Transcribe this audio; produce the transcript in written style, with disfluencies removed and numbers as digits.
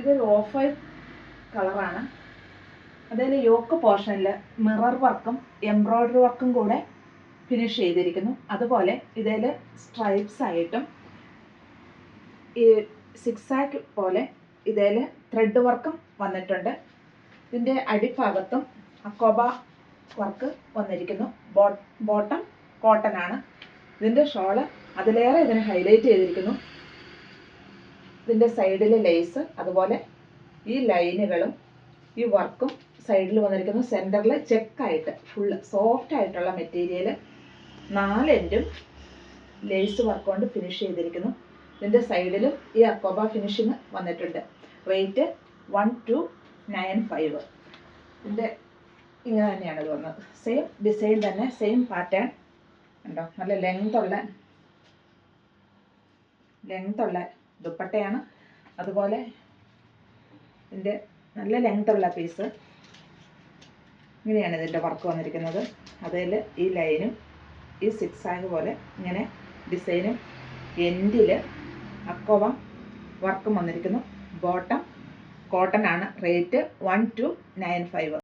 ഇതൊരു of white കളറാണ്. അതിൽ യോക്ക് പോർഷനിൽ മിറർ വർക്കും എംബ്രോയ്ഡറി വർക്കും കൂടെ ഫിനിഷ് ചെയ്തിരിക്കുന്നു. അതുപോലെ ഇതിൽ സ്ട്രൈപ്സ് ആയിട്ടും ഈ സിക്സാക്ക് പോലെ ഇതിൽ ത്രെഡ് വർക്കും വന്നിട്ടുണ്ട്. ഇതിൻ്റെ അടിഭാഗത്തും അക്കോബ വർക്ക് വന്നിരിക്കുന്നു. ബോട്ടം കോട്ടൺ ആണ്. ഇതിൻ്റെ ഷോള് അതിലേറെ ഇതിനെ ഹൈലൈറ്റ് ചെയ്തിരിക്കുന്നു. ഇതിൻ്റെ സൈഡിൽ ലേസ്, അതുപോലെ ഈ ലൈനുകളും ഈ വർക്കും സൈഡിൽ വന്നിരിക്കുന്നു. സെൻറ്ററിൽ ചെക്കായിട്ട് ഫുള്ള് സോഫ്റ്റ് ആയിട്ടുള്ള മെറ്റീരിയൽ 4 എൻഡും ലേസ് വർക്ക് കൊണ്ട് ഫിനിഷ് ചെയ്തിരിക്കുന്നു. ഇതിൻ്റെ സൈഡിലും ഈ അക്കോബ ഫിനിഷിങ് വന്നിട്ടുണ്ട്. റേറ്റ് 1295. ഇതിൻ്റെ ഇങ്ങനെ തന്നെയാണ് ഇത് വന്നത്. സെയിം ഡിസൈൻ തന്നെ, സെയിം പാറ്റേൺ ഉണ്ടോ. നല്ല ലെങ്തുള്ള ദുപ്പട്ടയാണ്. അതുപോലെ ഇതിൻ്റെ നല്ല ലെങ്തുള്ള പീസ്. ഇങ്ങനെയാണ് ഇതിൻ്റെ വർക്ക് വന്നിരിക്കുന്നത്. അതിൽ ഈ ലൈനും ഈ സിക്സാഗ് പോലെ ഇങ്ങനെ ഡിസൈനും എൻഡിൽ അക്കോബ വർക്കും വന്നിരിക്കുന്നു. ബോട്ടം കോട്ടൺ ആണ്. റേറ്റ് 1295.